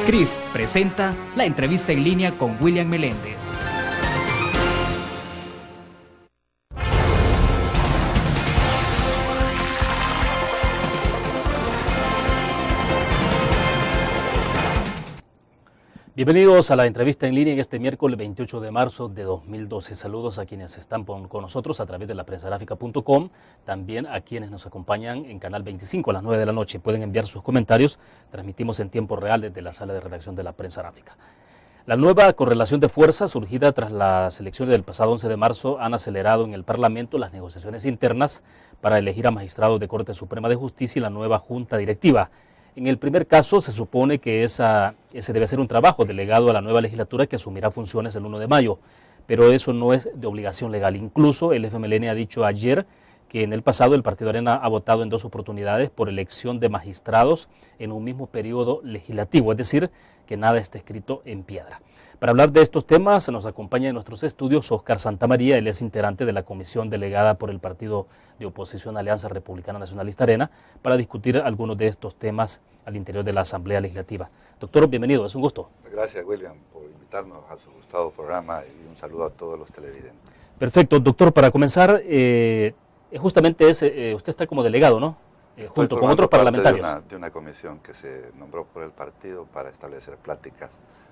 CRIF presenta la entrevista en línea con William Meléndez. Bienvenidos a la entrevista en línea en este miércoles 28 de marzo de 2012. Saludos a quienes están con nosotros a través de la prensagrafica.com, también a quienes nos acompañan en Canal 25 a las 9 de la noche. Pueden enviar sus comentarios, transmitimos en tiempo real desde la sala de redacción de la Prensa Gráfica. La nueva correlación de fuerzas surgida tras las elecciones del pasado 11 de marzo han acelerado en el Parlamento las negociaciones internas para elegir a magistrados de Corte Suprema de Justicia y la nueva Junta Directiva. En el primer caso, se supone que ese debe ser un trabajo delegado a la nueva legislatura que asumirá funciones el 1 de mayo, pero eso no es de obligación legal. Incluso el FMLN ha dicho ayer que en el pasado el Partido Arena ha votado en 2 oportunidades por elección de magistrados en un mismo periodo legislativo, es decir, que nada está escrito en piedra. Para hablar de estos temas nos acompaña en nuestros estudios Óscar Santamaría. Él es integrante de la comisión delegada por el partido de oposición Alianza Republicana Nacionalista Arena para discutir algunos de estos temas al interior de la Asamblea Legislativa. Doctor, bienvenido, es un gusto. Gracias, William, por invitarnos a su gustado programa y un saludo a todos los televidentes. Perfecto, doctor, para comenzar, justamente usted está como delegado, ¿no? Junto con otros parlamentarios. De una comisión que se nombró por el partido para establecer pláticas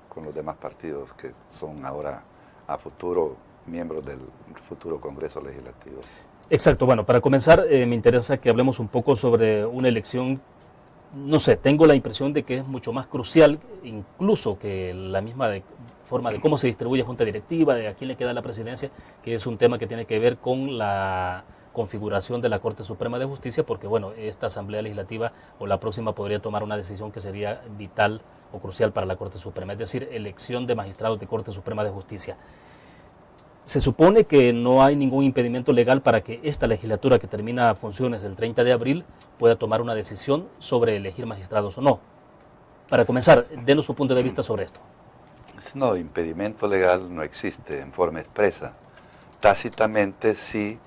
con los demás partidos que son ahora a futuro miembros del futuro Congreso Legislativo. Exacto, bueno, para comenzar me interesa que hablemos un poco sobre una elección, no sé, tengo la impresión de que es mucho más crucial incluso que la misma forma de cómo se distribuye Junta Directiva, de a quién le queda la presidencia, que es un tema que tiene que ver con la configuración de la Corte Suprema de Justicia, porque bueno, esta Asamblea Legislativa o la próxima podría tomar una decisión que sería vital o crucial para la Corte Suprema, es decir, elección de magistrados de Corte Suprema de Justicia. Se supone que no hay ningún impedimento legal para que esta legislatura que termina funciones el 30 de abril pueda tomar una decisión sobre elegir magistrados o no. Para comenzar, denos su punto de vista sobre esto. No, impedimento legal no existe en forma expresa. Tácitamente sí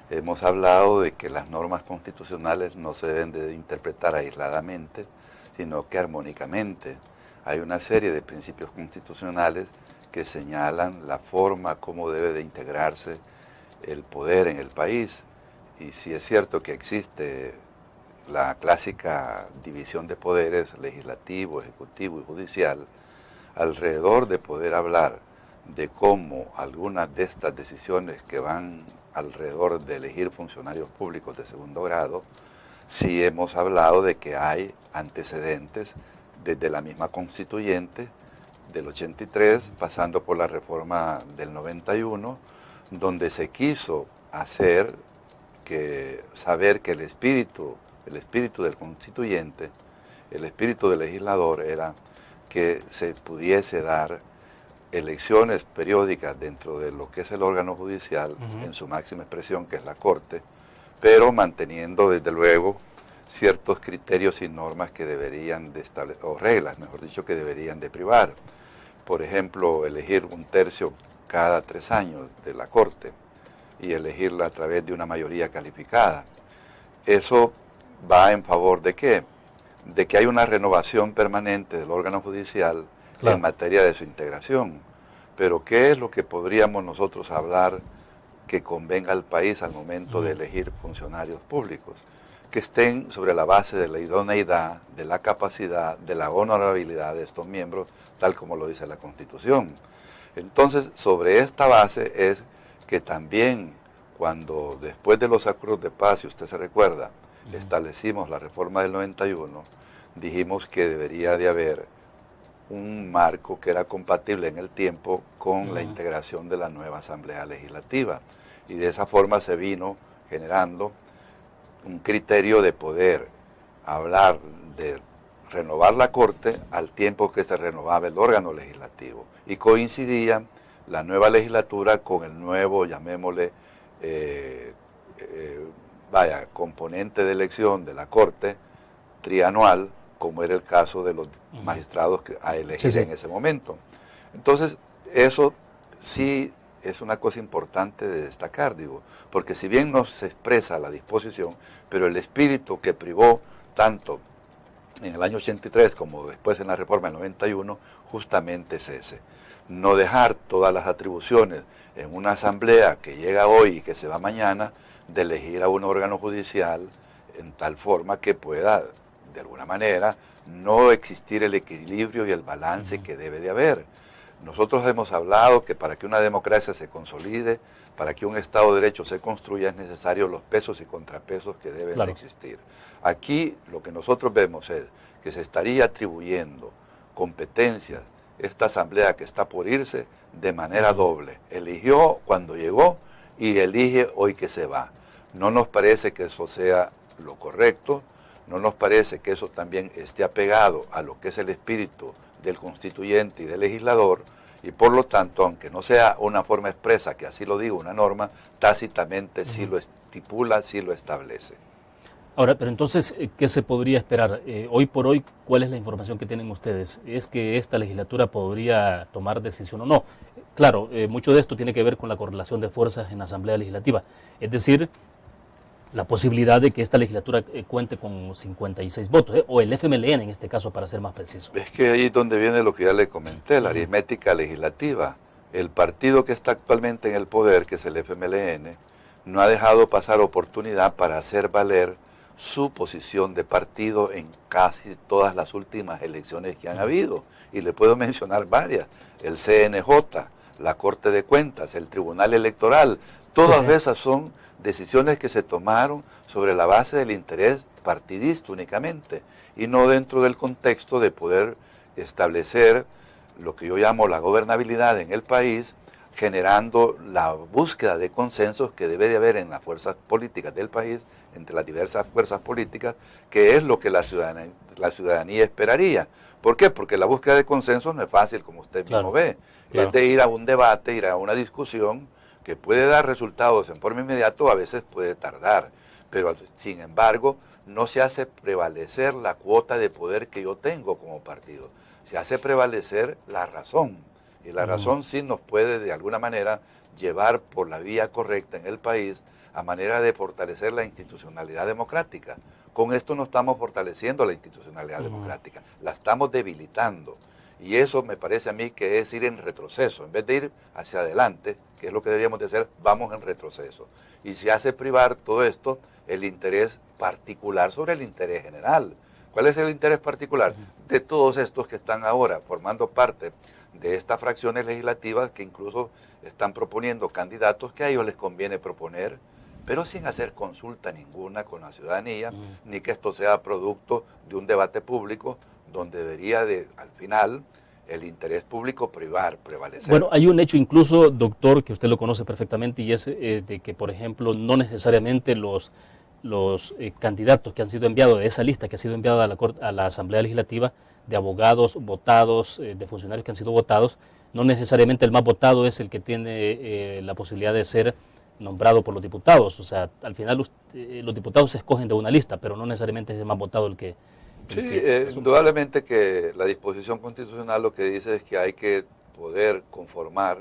hemos hablado de que las normas constitucionales no se deben de interpretar aisladamente, sino que armónicamente. Hay una serie de principios constitucionales que señalan la forma como debe de integrarse el poder en el país. Y si es cierto que existe la clásica división de poderes, legislativo, ejecutivo y judicial, alrededor de poder hablar de cómo algunas de estas decisiones que van alrededor de elegir funcionarios públicos de segundo grado, sí hemos hablado de que hay antecedentes desde la misma constituyente del 83, pasando por la reforma del 91, donde se quiso saber que el espíritu del constituyente, el espíritu del legislador era que se pudiese dar elecciones periódicas dentro de lo que es el órgano judicial, en su máxima expresión, que es la Corte, pero manteniendo desde luego ciertos criterios y normas que deberían de establecer, o reglas, mejor dicho, que deberían de privar. Por ejemplo, elegir 1/3 cada 3 años de la Corte y elegirla a través de una mayoría calificada. Eso va en favor de ¿qué? De que hay una renovación permanente del órgano judicial, claro, en materia de su integración. Pero ¿qué es lo que podríamos nosotros hablar que convenga al país al momento de elegir funcionarios públicos? Que estén sobre la base de la idoneidad, de la capacidad, de la honorabilidad de estos miembros, tal como lo dice la Constitución. Entonces, sobre esta base es que también cuando después de los acuerdos de paz, si usted se recuerda, establecimos la reforma del 91, dijimos que debería de haber un marco que era compatible en el tiempo con la integración de la nueva Asamblea Legislativa. Y de esa forma se vino generando un criterio de poder hablar de renovar la Corte al tiempo que se renovaba el órgano legislativo. Y coincidía la nueva legislatura con el nuevo, llamémosle, componente de elección de la Corte trianual, como era el caso de los magistrados a elegir en ese momento. Entonces, eso sí es una cosa importante de destacar, digo, porque si bien no se expresa la disposición, pero el espíritu que privó tanto en el año 83, como después en la reforma del 91, justamente es ese. No dejar todas las atribuciones en una asamblea que llega hoy y que se va mañana, de elegir a un órgano judicial en tal forma que pueda, de alguna manera, no existir el equilibrio y el balance que debe de haber. Nosotros hemos hablado que para que una democracia se consolide, para que un Estado de Derecho se construya, es necesario los pesos y contrapesos que deben de existir. Aquí lo que nosotros vemos es que se estaría atribuyendo competencias esta asamblea que está por irse de manera doble. Eligió cuando llegó y elige hoy que se va. No nos parece que eso sea lo correcto, no nos parece que eso también esté apegado a lo que es el espíritu del constituyente y del legislador, y por lo tanto, aunque no sea una forma expresa, que así lo diga una norma, tácitamente sí lo estipula, sí lo establece. Ahora, pero entonces, ¿qué se podría esperar? Hoy por hoy, ¿cuál es la información que tienen ustedes? ¿Es que esta legislatura podría tomar decisión o no? Claro, mucho de esto tiene que ver con la correlación de fuerzas en la Asamblea Legislativa, es decir, la posibilidad de que esta legislatura cuente con 56 votos, o el FMLN en este caso, para ser más preciso. Es que ahí es donde viene lo que ya le comenté, la aritmética legislativa. El partido que está actualmente en el poder, que es el FMLN, no ha dejado pasar oportunidad para hacer valer su posición de partido en casi todas las últimas elecciones que han habido. Y le puedo mencionar varias: el CNJ, la Corte de Cuentas, el Tribunal Electoral. Todas esas son decisiones que se tomaron sobre la base del interés partidista únicamente, y no dentro del contexto de poder establecer lo que yo llamo la gobernabilidad en el país, generando la búsqueda de consensos que debe de haber en las fuerzas políticas del país, entre las diversas fuerzas políticas, que es lo que la ciudadanía esperaría. ¿Por qué? Porque la búsqueda de consensos no es fácil, como usted mismo ve. Es de ir a un debate, ir a una discusión que puede dar resultados en forma inmediata, o a veces puede tardar, pero sin embargo no se hace prevalecer la cuota de poder que yo tengo como partido, se hace prevalecer la razón, y la razón sí nos puede de alguna manera llevar por la vía correcta en el país, a manera de fortalecer la institucionalidad democrática. Con esto no estamos fortaleciendo la institucionalidad democrática, la estamos debilitando. Y eso me parece a mí que es ir en retroceso. En vez de ir hacia adelante, que es lo que deberíamos de hacer, vamos en retroceso. Y se hace privar todo esto el interés particular sobre el interés general. ¿Cuál es el interés particular? De todos estos que están ahora formando parte de estas fracciones legislativas, que incluso están proponiendo candidatos que a ellos les conviene proponer, pero sin hacer consulta ninguna con la ciudadanía, ni que esto sea producto de un debate público, donde debería de, al final, el interés público prevalecer. Bueno, hay un hecho incluso, doctor, que usted lo conoce perfectamente, y es de que, por ejemplo, no necesariamente los candidatos que han sido enviados de esa lista que ha sido enviada a la Asamblea Legislativa, de abogados votados, de funcionarios que han sido votados, no necesariamente el más votado es el que tiene la posibilidad de ser nombrado por los diputados. O sea, al final los diputados se escogen de una lista, pero no necesariamente es el más votado el que... Sí, indudablemente que la disposición constitucional lo que dice es que hay que poder conformar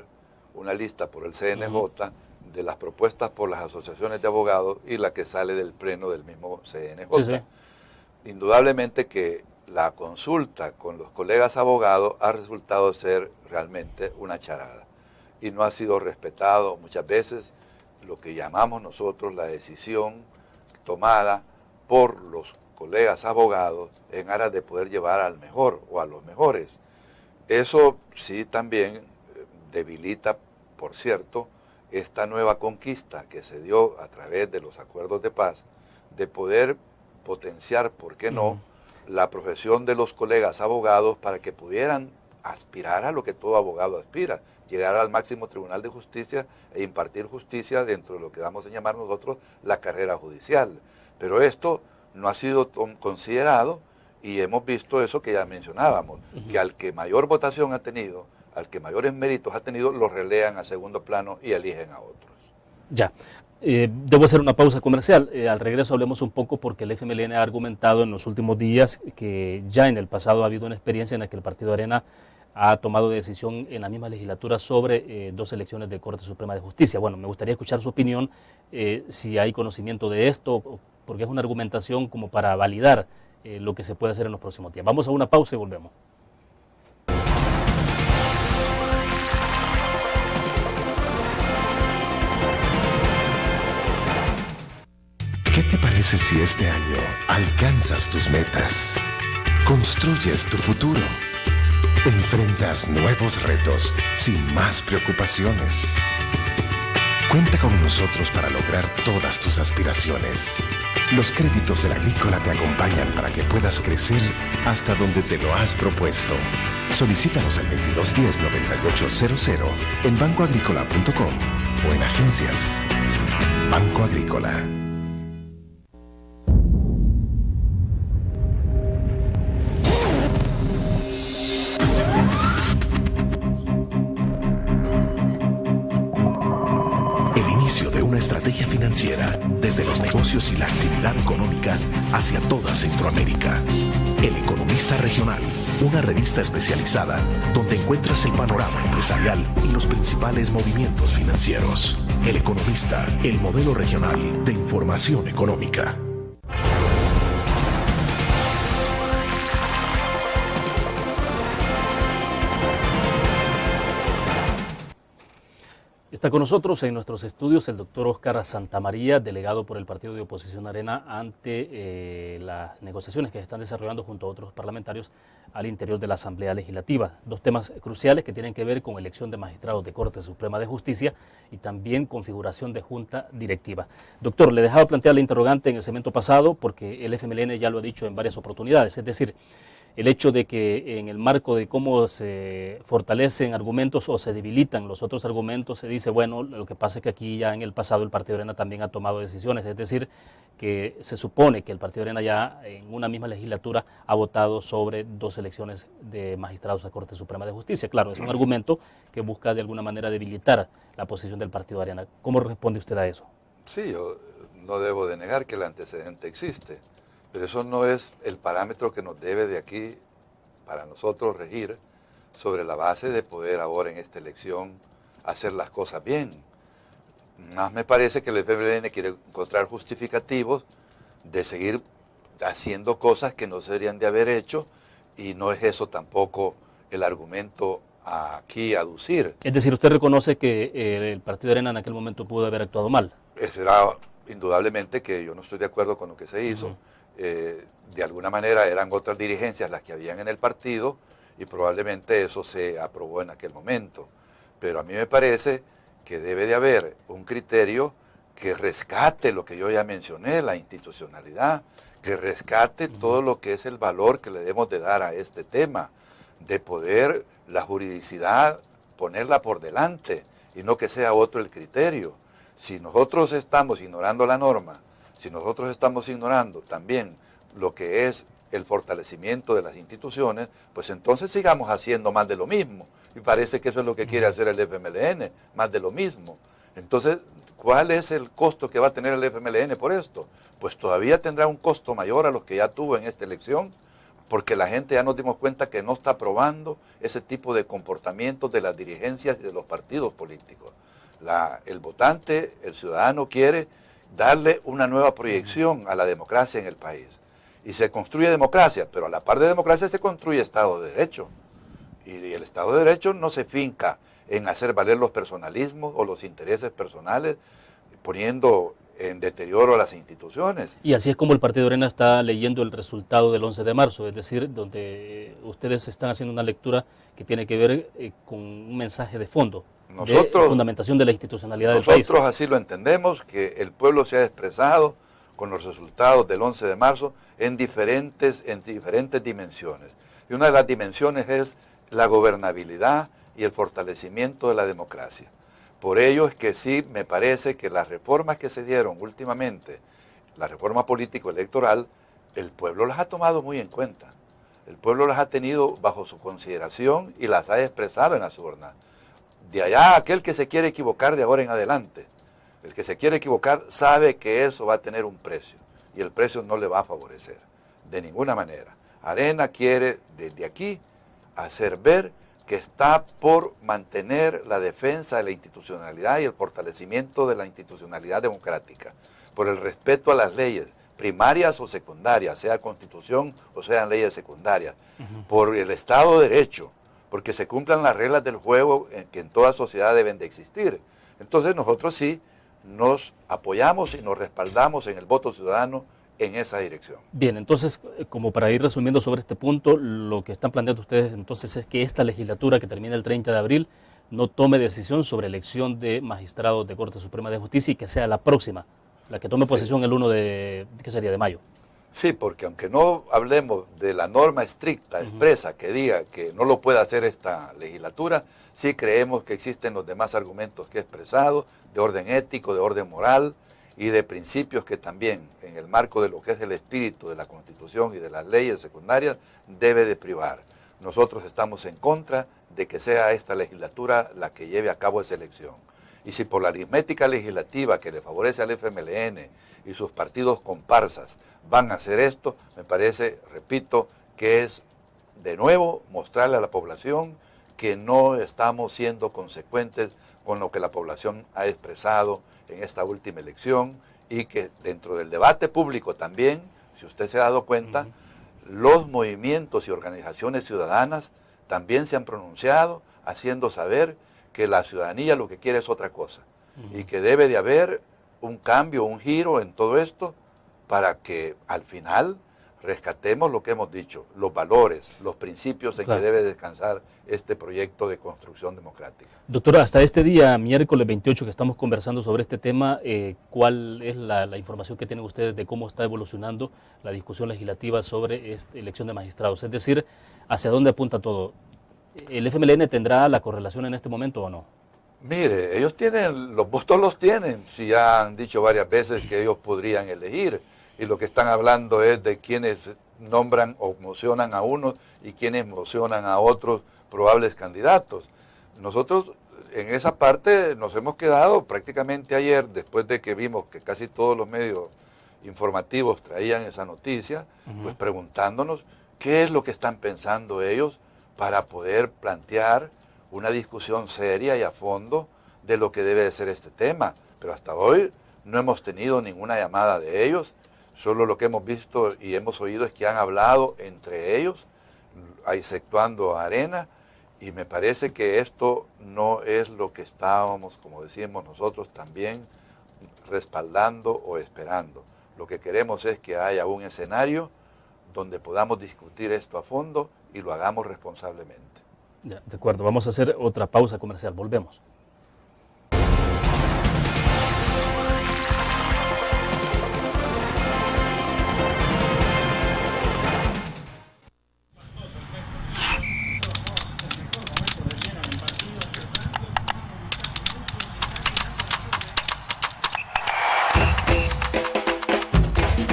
una lista por el CNJ de las propuestas por las asociaciones de abogados y la que sale del pleno del mismo CNJ. Indudablemente que la consulta con los colegas abogados ha resultado ser realmente una charada y no ha sido respetado muchas veces lo que llamamos nosotros la decisión tomada por los colegas abogados en aras de poder llevar al mejor o a los mejores. Eso sí también debilita, por cierto, esta nueva conquista que se dio a través de los acuerdos de paz, de poder potenciar, ¿por qué no?, la profesión de los colegas abogados para que pudieran aspirar a lo que todo abogado aspira, llegar al máximo tribunal de justicia e impartir justicia dentro de lo que vamos a llamar nosotros la carrera judicial. Pero esto no ha sido considerado y hemos visto eso que ya mencionábamos, que al que mayor votación ha tenido, al que mayores méritos ha tenido, los relegan a segundo plano y eligen a otros. Ya. Debo hacer una pausa comercial. Al regreso hablemos un poco porque el FMLN ha argumentado en los últimos días que ya en el pasado ha habido una experiencia en la que el Partido Arena ha tomado decisión en la misma legislatura sobre dos elecciones de Corte Suprema de Justicia. Bueno, me gustaría escuchar su opinión, si hay conocimiento de esto, porque es una argumentación como para validar lo que se puede hacer en los próximos días. Vamos a una pausa y volvemos. ¿Qué te parece si este año alcanzas tus metas? Construyes tu futuro. Enfrentas nuevos retos sin más preocupaciones. Cuenta con nosotros para lograr todas tus aspiraciones. Los créditos del Agrícola te acompañan para que puedas crecer hasta donde te lo has propuesto. Solicítalos al 2210-9800 en bancoagricola.com o en agencias. Banco Agrícola. De una estrategia financiera desde los negocios y la actividad económica hacia toda Centroamérica. El Economista Regional, una revista especializada donde encuentras el panorama empresarial y los principales movimientos financieros. El Economista, el modelo regional de información económica. Está con nosotros en nuestros estudios el doctor Óscar Santamaría, delegado por el Partido de Oposición Arena ante las negociaciones que se están desarrollando junto a otros parlamentarios al interior de la Asamblea Legislativa. Dos temas cruciales que tienen que ver con elección de magistrados de Corte Suprema de Justicia y también configuración de junta directiva. Doctor, le dejaba plantear la interrogante en el segmento pasado porque el FMLN ya lo ha dicho en varias oportunidades, es decir, el hecho de que en el marco de cómo se fortalecen argumentos o se debilitan los otros argumentos, se dice, bueno, lo que pasa es que aquí ya en el pasado el Partido Arena también ha tomado decisiones, es decir, que se supone que el Partido Arena ya en una misma legislatura ha votado sobre 2 elecciones de magistrados a Corte Suprema de Justicia. Claro, es un argumento que busca de alguna manera debilitar la posición del Partido Arena. ¿Cómo responde usted a eso? Sí, yo no debo de negar que el antecedente existe. Pero eso no es el parámetro que nos debe de aquí para nosotros regir sobre la base de poder ahora en esta elección hacer las cosas bien. Más me parece que el FMLN quiere encontrar justificativos de seguir haciendo cosas que no se deberían de haber hecho y no es eso tampoco el argumento aquí a aducir. Es decir, usted reconoce que el Partido Arena en aquel momento pudo haber actuado mal. Será indudablemente que yo no estoy de acuerdo con lo que se hizo. De alguna manera eran otras dirigencias las que habían en el partido y probablemente eso se aprobó en aquel momento. Pero a mí me parece que debe de haber un criterio que rescate lo que yo ya mencioné, la institucionalidad, que rescate todo lo que es el valor que le debemos de dar a este tema, de poder la juridicidad ponerla por delante y no que sea otro el criterio. Si nosotros estamos ignorando la norma, si nosotros estamos ignorando también lo que es el fortalecimiento de las instituciones, pues entonces sigamos haciendo más de lo mismo. Y parece que eso es lo que quiere hacer el FMLN, más de lo mismo. Entonces, ¿cuál es el costo que va a tener el FMLN por esto? Pues todavía tendrá un costo mayor a los que ya tuvo en esta elección, porque la gente ya nos dimos cuenta que no está aprobando ese tipo de comportamientos de las dirigencias y de los partidos políticos. El votante, el ciudadano quiere darle una nueva proyección a la democracia en el país. Y se construye democracia, pero a la par de democracia se construye Estado de Derecho. Y el Estado de Derecho no se finca en hacer valer los personalismos o los intereses personales, poniendo en deterioro a las instituciones. Y así es como el Partido Arena está leyendo el resultado del 11 de marzo, es decir, donde ustedes están haciendo una lectura que tiene que ver con un mensaje de fondo. De fundamentación de la institucionalidad del país. Nosotros así lo entendemos, que el pueblo se ha expresado con los resultados del 11 de marzo en diferentes dimensiones. Y una de las dimensiones es la gobernabilidad y el fortalecimiento de la democracia. Por ello es que sí me parece que las reformas que se dieron últimamente, la reforma político-electoral, el pueblo las ha tomado muy en cuenta. El pueblo las ha tenido bajo su consideración y las ha expresado en las urnas. De allá aquel que se quiere equivocar de ahora en adelante, el que se quiere equivocar sabe que eso va a tener un precio y el precio no le va a favorecer de ninguna manera. Arena quiere desde aquí hacer ver que está por mantener la defensa de la institucionalidad y el fortalecimiento de la institucionalidad democrática, por el respeto a las leyes, primarias o secundarias, sea constitución o sean leyes secundarias, por el Estado de Derecho, porque se cumplan las reglas del juego que en toda sociedad deben de existir. Entonces nosotros sí nos apoyamos y nos respaldamos en el voto ciudadano en esa dirección. Bien, entonces, como para ir resumiendo sobre este punto, lo que están planteando ustedes entonces es que esta legislatura que termina el 30 de abril no tome decisión sobre elección de magistrados de Corte Suprema de Justicia y que sea la próxima, la que tome posesión el 1 de, ¿qué sería?, de mayo. Sí, porque aunque no hablemos de la norma estricta, expresa, que diga que no lo puede hacer esta legislatura, sí creemos que existen los demás argumentos que he expresado, de orden ético, de orden moral y de principios que también, en el marco de lo que es el espíritu de la Constitución y de las leyes secundarias, debe de privar. Nosotros estamos en contra de que sea esta legislatura la que lleve a cabo esa elección. Y si por la aritmética legislativa que le favorece al FMLN y sus partidos comparsas van a hacer esto, me parece, repito, que es de nuevo mostrarle a la población que no estamos siendo consecuentes con lo que la población ha expresado en esta última elección y que dentro del debate público también, si usted se ha dado cuenta, los movimientos y organizaciones ciudadanas también se han pronunciado haciendo saber que la ciudadanía lo que quiere es otra cosa y que debe de haber un cambio, un giro en todo esto para que al final rescatemos lo que hemos dicho, los valores, los principios en que debe descansar este proyecto de construcción democrática. Doctora, hasta este día, miércoles 28, que estamos conversando sobre este tema, ¿cuál es la información que tienen ustedes de cómo está evolucionando la discusión legislativa sobre esta elección de magistrados? Es decir, ¿hacia dónde apunta todo? ¿El FMLN tendrá la correlación en este momento o no? Mire, ellos tienen, los votos los tienen, si ya han dicho varias veces que ellos podrían elegir, y lo que están hablando es de quienes nombran o mocionan a unos y quienes mocionan a otros probables candidatos. Nosotros en esa parte nos hemos quedado prácticamente ayer, después de que vimos que casi todos los medios informativos traían esa noticia, pues preguntándonos qué es lo que están pensando ellos para poder plantear una discusión seria y a fondo de lo que debe de ser este tema. Pero hasta hoy no hemos tenido ninguna llamada de ellos, solo lo que hemos visto y hemos oído es que han hablado entre ellos, exceptuando a Arena, y me parece que esto no es lo que estábamos, como decimos nosotros, también respaldando o esperando. Lo que queremos es que haya un escenario donde podamos discutir esto a fondo y lo hagamos responsablemente. Ya, de acuerdo, vamos a hacer otra pausa comercial, volvemos.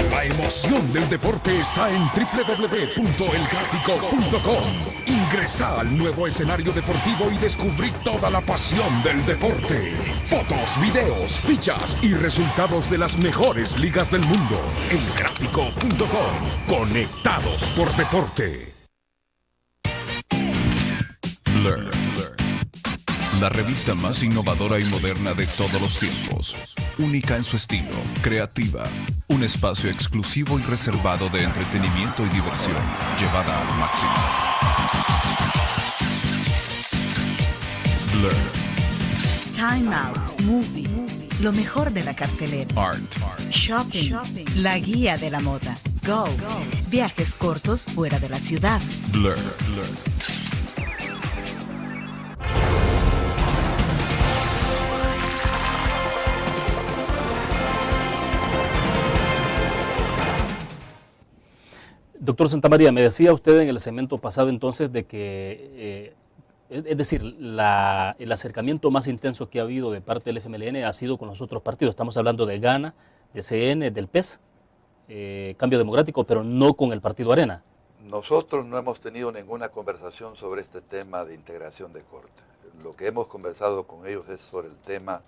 La emoción del deporte está en www.elgráfico.com. Ingresa al nuevo escenario deportivo y descubrí toda la pasión del deporte. Fotos, videos, fichas y resultados de las mejores ligas del mundo. Elgráfico.com. Conectados por deporte. Blur. La revista más innovadora y moderna de todos los tiempos. Única en su estilo, creativa. Un espacio exclusivo y reservado de entretenimiento y diversión, llevada al máximo. Blur. Time Out, Movie, lo mejor de la cartelera. Art. Shopping, la guía de la moda. Go, viajes cortos fuera de la ciudad. Blur. Doctor Santamaría, me decía usted en el segmento pasado entonces de que, es decir, el acercamiento más intenso que ha habido de parte del FMLN ha sido con los otros partidos. Estamos hablando de GANA, de CN, del PES, Cambio Democrático, pero no con el partido Arena. Nosotros no hemos tenido ninguna conversación sobre este tema de integración de corte. Lo que hemos conversado con ellos es sobre el tema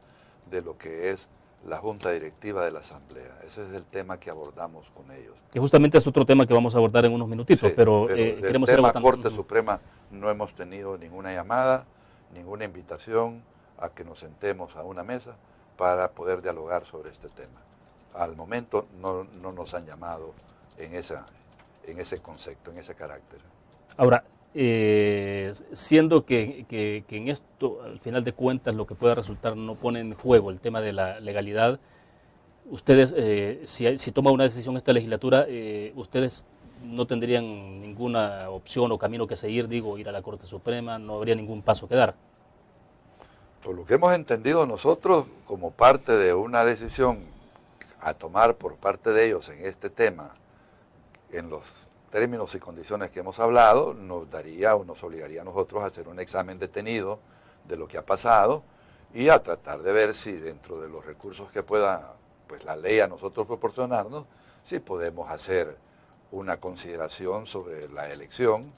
de lo que es la Junta Directiva de la Asamblea. Ese es el tema que abordamos con ellos. Que justamente es otro tema que vamos a abordar en unos minutitos, Sí, pero del queremos tema ser Corte Suprema no hemos tenido ninguna llamada, ninguna invitación a que nos sentemos a una mesa para poder dialogar sobre este tema. al momento no nos han llamado en ese concepto, en ese carácter. Ahora, siendo que en esto, al final de cuentas, lo que pueda resultar no pone en juego el tema de la legalidad, ustedes, si toma una decisión esta legislatura, ustedes no tendrían ninguna opción o camino que seguir, digo, ir a la Corte Suprema, no habría ningún paso que dar. Por lo que hemos entendido nosotros, como parte de una decisión a tomar por parte de ellos en este tema, en los términos y condiciones que hemos hablado, nos daría o nos obligaría a nosotros a hacer un examen detenido de lo que ha pasado y a tratar de ver si dentro de los recursos que pueda pues la ley a nosotros proporcionarnos, si podemos hacer una consideración sobre la elección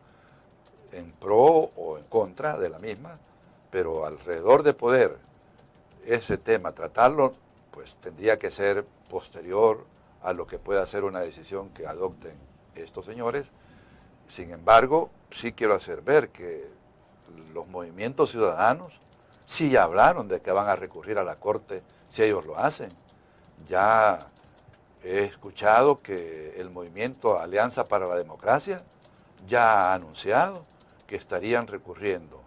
en pro o en contra de la misma, pero alrededor de poder ese tema tratarlo, pues tendría que ser posterior a lo que pueda ser una decisión que adopten estos señores. Sin embargo, sí quiero hacer ver que los movimientos ciudadanos sí ya hablaron de que van a recurrir a la Corte si ellos lo hacen. Ya he escuchado que el movimiento Alianza para la Democracia ya ha anunciado que estarían recurriendo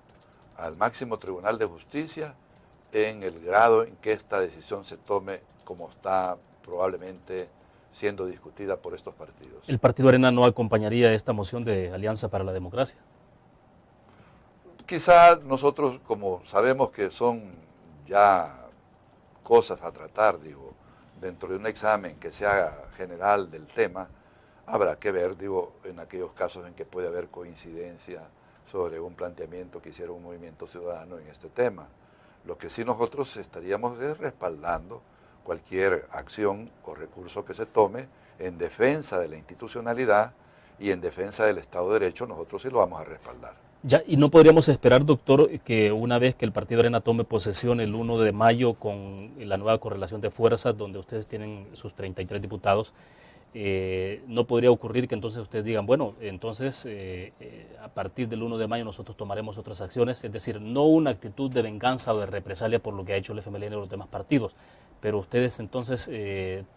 al máximo Tribunal de Justicia en el grado en que esta decisión se tome como está probablemente siendo discutida por estos partidos. ¿El Partido Arena no acompañaría esta moción de Alianza para la Democracia? Quizá nosotros, como sabemos que son ya cosas a tratar, digo, dentro de un examen que se haga general del tema, habrá que ver, digo, en aquellos casos en que puede haber coincidencia sobre un planteamiento que hiciera un movimiento ciudadano en este tema. Lo que sí nosotros estaríamos es respaldando cualquier acción o recurso que se tome en defensa de la institucionalidad y en defensa del Estado de Derecho, nosotros sí lo vamos a respaldar. Ya, y no podríamos esperar, doctor, que una vez que el Partido Arena tome posesión el 1 de mayo con la nueva correlación de fuerzas, donde ustedes tienen sus 33 diputados, no podría ocurrir que entonces ustedes digan, bueno, entonces a partir del 1 de mayo nosotros tomaremos otras acciones, es decir, no una actitud de venganza o de represalia por lo que ha hecho el FMLN y los demás partidos, pero ustedes entonces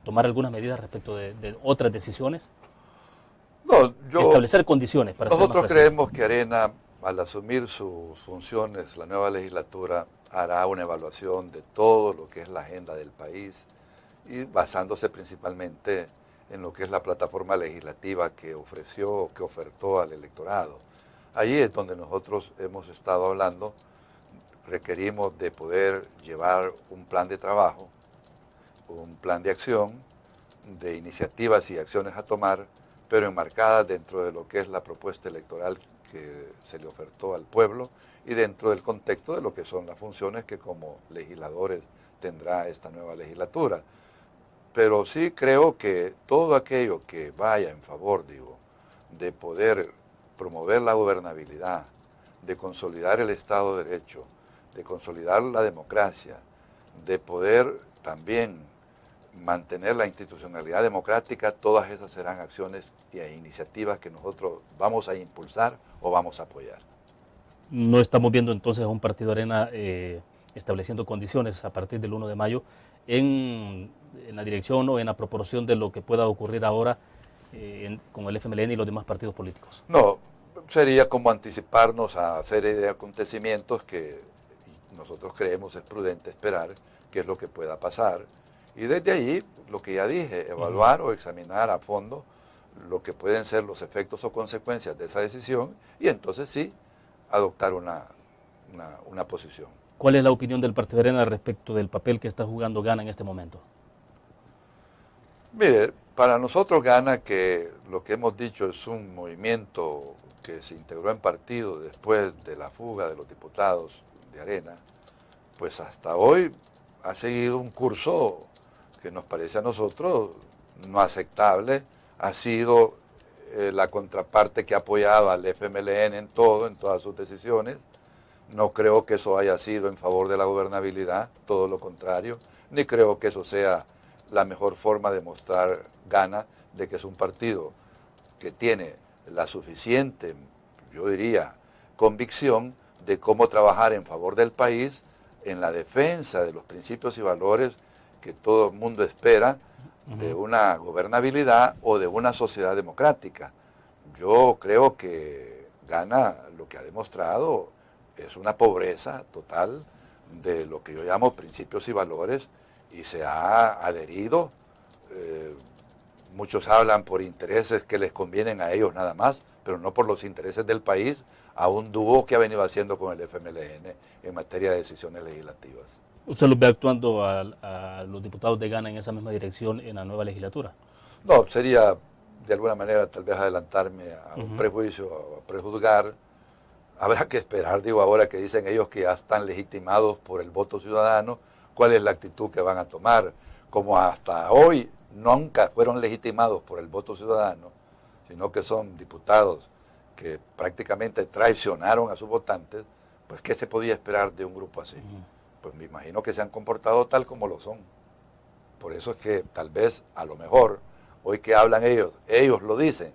tomar algunas medidas respecto de otras decisiones, no, establecer condiciones para nosotros creemos que Arena, al asumir sus funciones, la nueva legislatura hará una evaluación de todo lo que es la agenda del país y basándose principalmente en lo que es la plataforma legislativa que ofreció, que ofertó al electorado. Allí es donde nosotros hemos estado hablando, requerimos de poder llevar un plan de trabajo, un plan de acción, de iniciativas y acciones a tomar, pero enmarcadas dentro de lo que es la propuesta electoral que se le ofertó al pueblo y dentro del contexto de lo que son las funciones que como legisladores tendrá esta nueva legislatura. Pero sí creo que todo aquello que vaya en favor, digo, de poder promover la gobernabilidad, de consolidar el Estado de Derecho, de consolidar la democracia, de poder también mantener la institucionalidad democrática, todas esas serán acciones e iniciativas que nosotros vamos a impulsar o vamos a apoyar. No estamos viendo entonces a un Partido Arena estableciendo condiciones a partir del 1 de mayo en la dirección o en la proporción de lo que pueda ocurrir ahora con el FMLN y los demás partidos políticos. No, sería como anticiparnos a serie de acontecimientos que nosotros creemos es prudente esperar qué es lo que pueda pasar. Y desde allí, lo que ya dije, evaluar o examinar a fondo lo que pueden ser los efectos o consecuencias de esa decisión y entonces sí, adoptar una posición. ¿Cuál es la opinión del Partido Arena respecto del papel que está jugando Gana en este momento? Mire, para nosotros Gana, que lo que hemos dicho es un movimiento que se integró en partido después de la fuga de los diputados de Arena, pues hasta hoy ha seguido un curso que nos parece a nosotros no aceptable, ha sido la contraparte que ha apoyado al FMLN en todas sus decisiones. No creo que eso haya sido en favor de la gobernabilidad, todo lo contrario, ni creo que eso sea la mejor forma de mostrar Gana de que es un partido que tiene la suficiente, yo diría, convicción de cómo trabajar en favor del país, en la defensa de los principios y valores que todo el mundo espera de una gobernabilidad o de una sociedad democrática. Yo creo que Ghana lo que ha demostrado es una pobreza total de lo que yo llamo principios y valores, y se ha adherido. Muchos hablan por intereses que les convienen a ellos nada más, pero no por los intereses del país, a un dúo que ha venido haciendo con el FMLN en materia de decisiones legislativas. ¿Usted los ve actuando a los diputados de Ghana en esa misma dirección en la nueva legislatura? No, sería de alguna manera tal vez adelantarme a un prejuicio, a prejuzgar. Habrá que esperar, digo, ahora que dicen ellos que ya están legitimados por el voto ciudadano, cuál es la actitud que van a tomar. Como hasta hoy nunca fueron legitimados por el voto ciudadano, sino que son diputados que prácticamente traicionaron a sus votantes, pues ¿qué se podía esperar de un grupo así? Pues me imagino que se han comportado tal como lo son. Por eso es que tal vez, a lo mejor, hoy que hablan ellos lo dicen,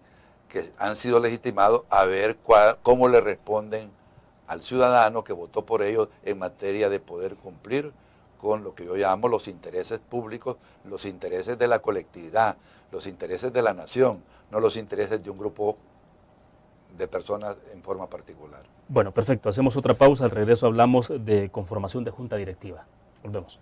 que han sido legitimados, a ver cómo le responden al ciudadano que votó por ellos en materia de poder cumplir con lo que yo llamo los intereses públicos, los intereses de la colectividad, los intereses de la nación, no los intereses de un grupo de personas en forma particular. Bueno, perfecto. Hacemos otra pausa. Al regreso hablamos de conformación de junta directiva. Volvemos.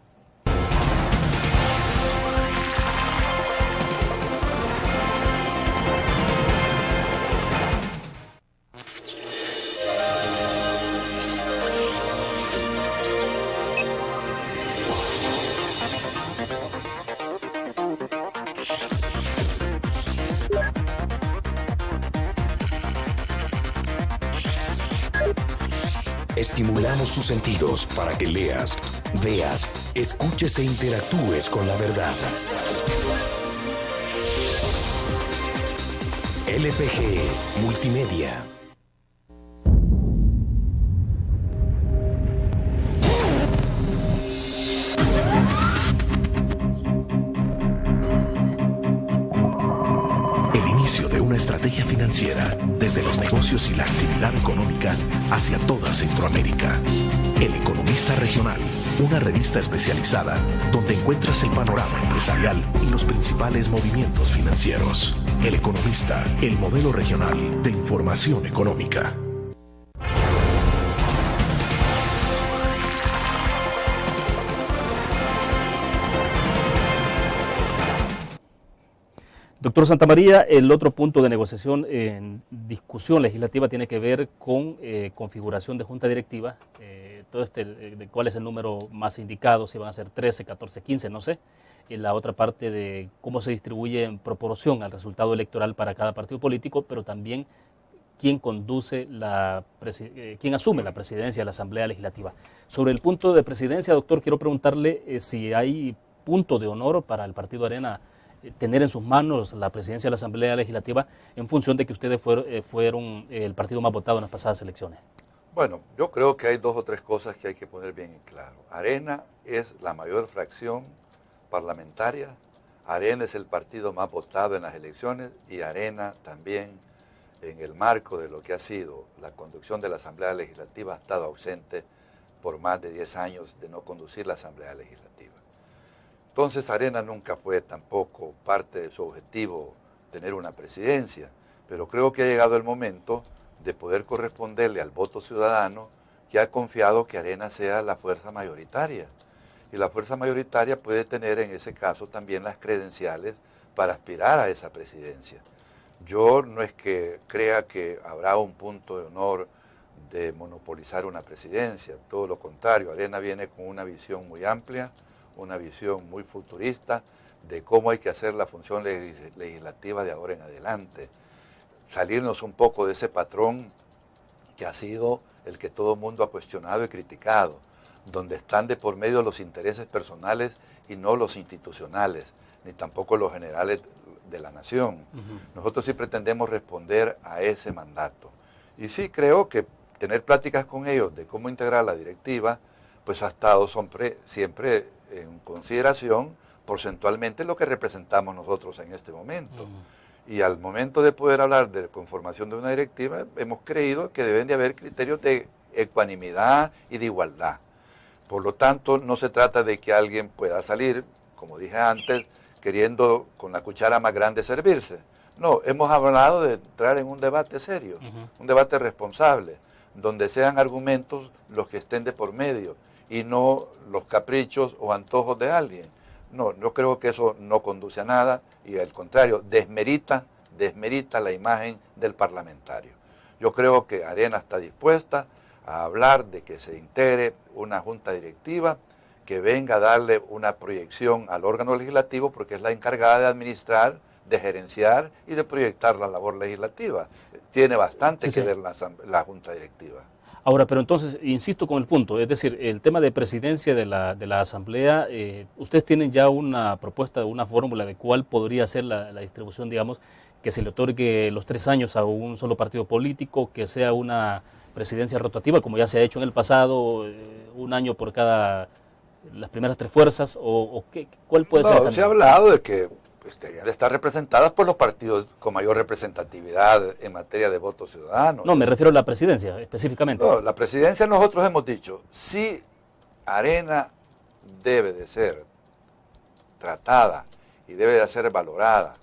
Estimulamos tus sentidos para que leas, veas, escuches e interactúes con la verdad. LPG Multimedia. El inicio de una estrategia financiera desde los negocios y la actividad económica hacia toda Centroamérica. El Economista Regional, una revista especializada donde encuentras el panorama empresarial y los principales movimientos financieros. El Economista, el modelo regional de información económica. Doctor Santamaría, el otro punto de negociación en discusión legislativa tiene que ver con configuración de junta directiva, de cuál es el número más indicado, si van a ser 13, 14, 15, no sé, y la otra parte de cómo se distribuye en proporción al resultado electoral para cada partido político, pero también quién quién asume la presidencia de la Asamblea Legislativa. Sobre el punto de presidencia, doctor, quiero preguntarle si hay punto de honor para el Partido Arena tener en sus manos la presidencia de la Asamblea Legislativa en función de que ustedes fueron el partido más votado en las pasadas elecciones. Bueno, yo creo que hay dos o tres cosas que hay que poner bien en claro. Arena es la mayor fracción parlamentaria, Arena es el partido más votado en las elecciones y Arena también, en el marco de lo que ha sido la conducción de la Asamblea Legislativa, ha estado ausente por más de 10 años de no conducir la Asamblea Legislativa. Entonces Arena nunca fue tampoco parte de su objetivo tener una presidencia, pero creo que ha llegado el momento de poder corresponderle al voto ciudadano que ha confiado que Arena sea la fuerza mayoritaria. Y la fuerza mayoritaria puede tener en ese caso también las credenciales para aspirar a esa presidencia. Yo no es que crea que habrá un punto de honor de monopolizar una presidencia, todo lo contrario, Arena viene con una visión muy amplia, una visión muy futurista de cómo hay que hacer la función legislativa de ahora en adelante. Salirnos un poco de ese patrón que ha sido el que todo el mundo ha cuestionado y criticado, donde están de por medio los intereses personales y no los institucionales, ni tampoco los generales de la nación. Nosotros sí pretendemos responder a ese mandato. Y sí creo que tener pláticas con ellos de cómo integrar la directiva, pues ha estado siempre en consideración porcentualmente lo que representamos nosotros en este momento. Y al momento de poder hablar de conformación de una directiva, hemos creído que deben de haber criterios de ecuanimidad y de igualdad. Por lo tanto, no se trata de que alguien pueda salir, como dije antes, queriendo con la cuchara más grande servirse. No, hemos hablado de entrar en un debate serio, un debate responsable, donde sean argumentos los que estén de por medio y no los caprichos o antojos de alguien. No, yo creo que eso no conduce a nada y al contrario, desmerita la imagen del parlamentario. Yo creo que Arena está dispuesta a hablar de que se integre una junta directiva que venga a darle una proyección al órgano legislativo porque es la encargada de administrar, de gerenciar y de proyectar la labor legislativa. Tiene bastante que ver la junta directiva. Ahora, pero entonces, insisto con el punto, es decir, el tema de presidencia de la Asamblea, ustedes tienen ya una propuesta, una fórmula de cuál podría ser la distribución, digamos, que se le otorgue los 3 años a un solo partido político, que sea una presidencia rotativa, como ya se ha hecho en el pasado, 1 año por cada, las primeras 3 fuerzas, o ¿cuál puede ser? Se ha hablado de que deberían de estar representadas por los partidos con mayor representatividad en materia de voto ciudadano. No, me refiero a la presidencia específicamente. No, la presidencia nosotros hemos dicho, si Arena debe de ser tratada y debe de ser valorada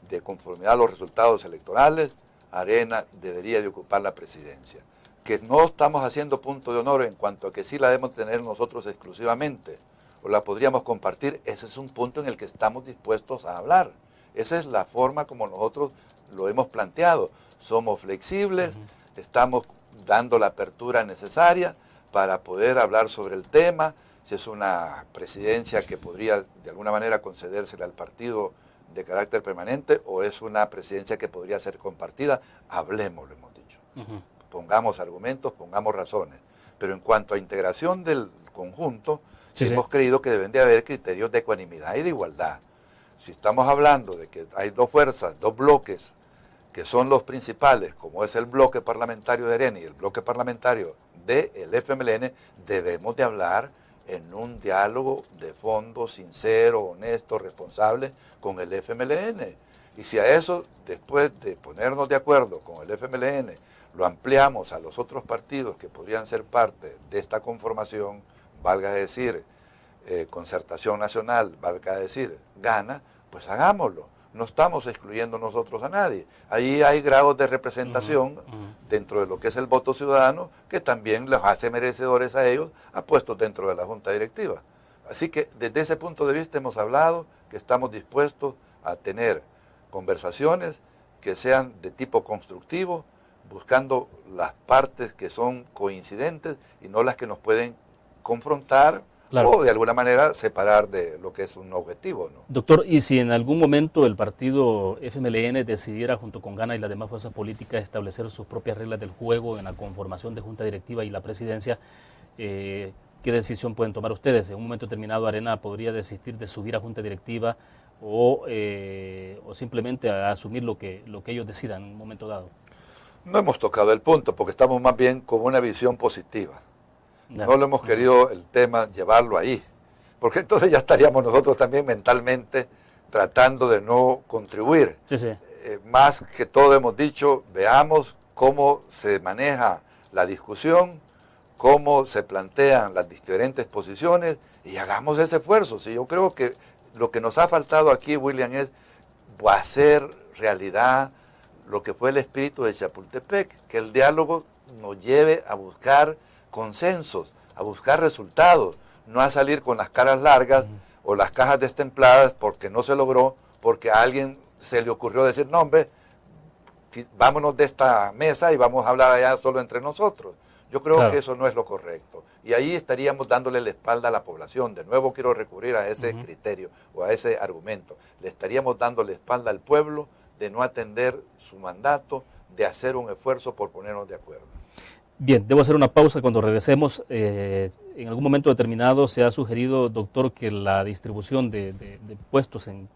de conformidad a los resultados electorales, Arena debería de ocupar la presidencia. Que no estamos haciendo punto de honor en cuanto a que sí la debemos tener nosotros exclusivamente, o la podríamos compartir, ese es un punto en el que estamos dispuestos a hablar. Esa es la forma como nosotros lo hemos planteado. Somos flexibles, estamos dando la apertura necesaria para poder hablar sobre el tema. Si es una presidencia que podría de alguna manera concedérsela al partido de carácter permanente o es una presidencia que podría ser compartida, hablemos, lo hemos dicho. Pongamos argumentos, pongamos razones. Pero en cuanto a integración del conjunto, hemos creído que deben de haber criterios de ecuanimidad y de igualdad. Si estamos hablando de que hay 2 fuerzas, 2 bloques, que son los principales, como es el bloque parlamentario de Arena y el bloque parlamentario del FMLN, debemos de hablar en un diálogo de fondo, sincero, honesto, responsable con el FMLN. Y si a eso, después de ponernos de acuerdo con el FMLN, lo ampliamos a los otros partidos que podrían ser parte de esta conformación, valga decir, Concertación Nacional, valga decir, Gana, pues hagámoslo. No estamos excluyendo nosotros a nadie. Ahí hay grados de representación dentro de lo que es el voto ciudadano que también los hace merecedores a ellos a puestos dentro de la Junta Directiva. Así que desde ese punto de vista hemos hablado que estamos dispuestos a tener conversaciones que sean de tipo constructivo, buscando las partes que son coincidentes y no las que nos pueden confrontar o de alguna manera separar de lo que es un objetivo, ¿no? Doctor, ¿y si en algún momento el partido FMLN decidiera junto con Gana y las demás fuerzas políticas establecer sus propias reglas del juego en la conformación de Junta Directiva y la presidencia, qué decisión pueden tomar ustedes? En un momento determinado Arena podría desistir de subir a Junta Directiva o simplemente a asumir lo que ellos decidan en un momento dado. No hemos tocado el punto porque estamos más bien con una visión positiva. No lo hemos querido el tema llevarlo ahí, porque entonces ya estaríamos nosotros también mentalmente tratando de no contribuir. Más que todo hemos dicho, veamos cómo se maneja la discusión, cómo se plantean las diferentes posiciones y hagamos ese esfuerzo. Sí, yo creo que lo que nos ha faltado aquí, William, es hacer realidad lo que fue el espíritu de Chapultepec, que el diálogo nos lleve a buscar consensos, a buscar resultados, no a salir con las caras largas o las cajas destempladas porque no se logró, porque a alguien se le ocurrió decir, no hombre, vámonos de esta mesa y vamos a hablar allá solo entre nosotros. Yo creo que eso no es lo correcto. Y ahí estaríamos dándole la espalda a la población. De nuevo quiero recurrir a ese criterio o a ese argumento. Le estaríamos dando la espalda al pueblo de no atender su mandato, de hacer un esfuerzo por ponernos de acuerdo. Bien, debo hacer una pausa cuando regresemos. En algún momento determinado se ha sugerido, doctor, que la distribución de puestos en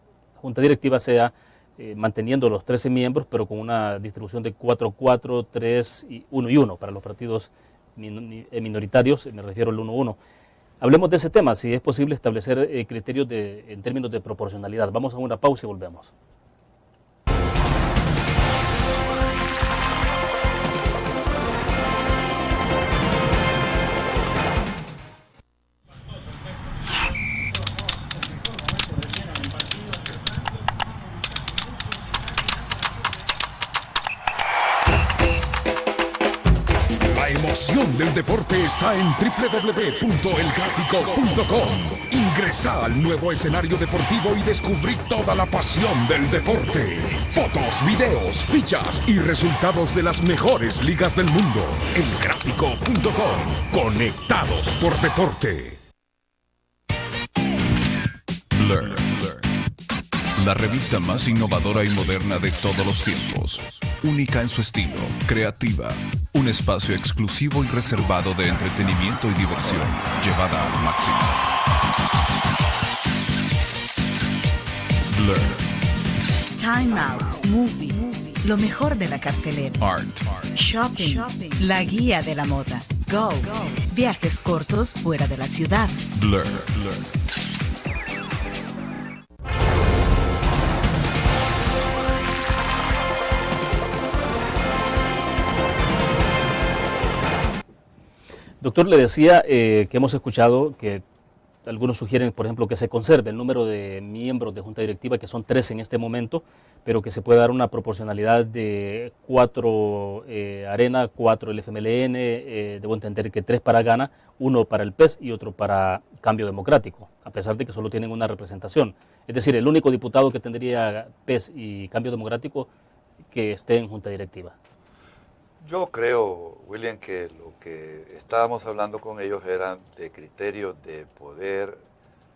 Junta Directiva sea manteniendo los 13 miembros, pero con una distribución de 4-4, 3, 1 y 1 para los partidos minoritarios, me refiero al 1-1. Hablemos de ese tema, si es posible establecer criterios en términos de proporcionalidad. Vamos a una pausa y volvemos. pasión del deporte está en www.elgráfico.com. Ingresa al nuevo escenario deportivo y descubrí toda la pasión del deporte. Fotos, videos, fichas y resultados de las mejores ligas del mundo. Elgráfico.com. Conectados por deporte. Learn. La revista más innovadora y moderna de todos los tiempos. Única en su estilo, creativa. Un espacio exclusivo y reservado de entretenimiento y diversión, llevada al máximo. Learn. Time Out, Movie, lo mejor de la cartelera. Art. Shopping, la guía de la moda. Go, viajes cortos fuera de la ciudad. Blur. Doctor, le decía que hemos escuchado que algunos sugieren, por ejemplo, que se conserve el número de miembros de junta directiva, que son 3 en este momento, pero que se pueda dar una proporcionalidad de 4 Arena, 4 el FMLN, debo entender que 3 para Gana, 1 para el PES y otro para Cambio Democrático, a pesar de que solo tienen una representación. Es decir, el único diputado que tendría PES y Cambio Democrático que esté en junta directiva. Yo creo, William, que lo que estábamos hablando con ellos eran de criterios de poder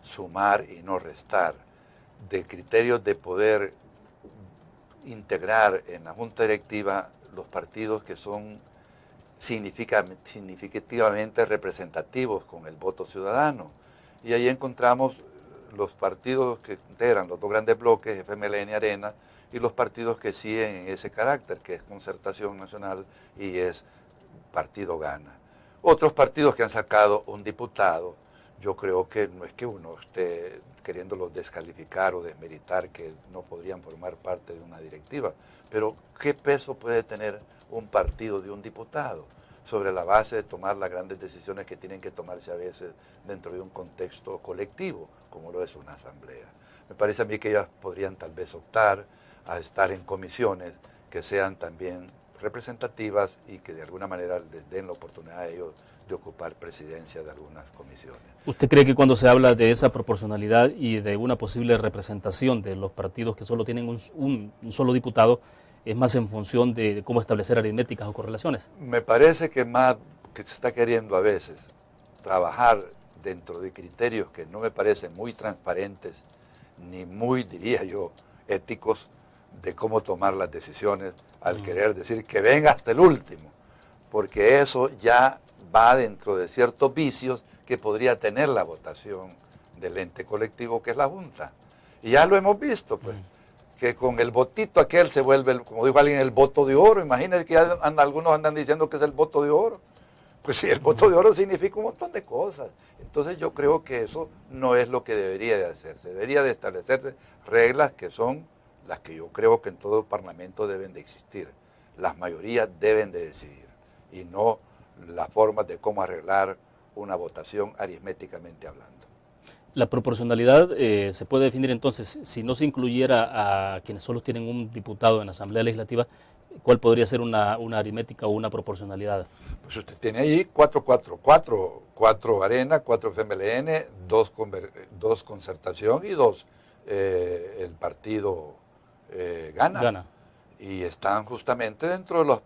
sumar y no restar, de criterios de poder integrar en la junta directiva los partidos que son significativamente representativos con el voto ciudadano. Y ahí encontramos los partidos que integran los 2 grandes bloques, FMLN y Arena, y los partidos que siguen en ese carácter, que es Concertación Nacional y es Partido Gana. Otros partidos que han sacado un diputado, yo creo que no es que uno esté queriéndolos descalificar o desmeritar que no podrían formar parte de una directiva, pero ¿qué peso puede tener un partido de un diputado sobre la base de tomar las grandes decisiones que tienen que tomarse a veces dentro de un contexto colectivo, como lo es una asamblea? Me parece a mí que ellas podrían tal vez optar a estar en comisiones que sean también representativas y que de alguna manera les den la oportunidad a ellos de ocupar presidencia de algunas comisiones. ¿Usted cree que cuando se habla de esa proporcionalidad y de una posible representación de los partidos que solo tienen un solo diputado, es más en función de cómo establecer aritméticas o correlaciones? Me parece que más que se está queriendo a veces trabajar dentro de criterios que no me parecen muy transparentes, ni muy, diría yo, éticos, de cómo tomar las decisiones al querer decir que venga hasta el último, porque eso ya va dentro de ciertos vicios que podría tener la votación del ente colectivo que es la Junta. Y ya lo hemos visto, pues, que con el votito aquel se vuelve, como dijo alguien, el voto de oro. Imagínense que ya algunos andan diciendo que es el voto de oro. Pues sí, el voto de oro significa un montón de cosas. Entonces yo creo que eso no es lo que debería de hacerse. Debería de establecerse reglas que son las que yo creo que en todo parlamento deben de existir. Las mayorías deben de decidir y no las formas de cómo arreglar una votación aritméticamente hablando. La proporcionalidad se puede definir entonces, si no se incluyera a quienes solo tienen un diputado en la Asamblea Legislativa, ¿cuál podría ser una aritmética o una proporcionalidad? Pues usted tiene ahí 4 Arena, 4 FMLN, 2 Concertación y 2 el partido Gana. Y están justamente dentro de los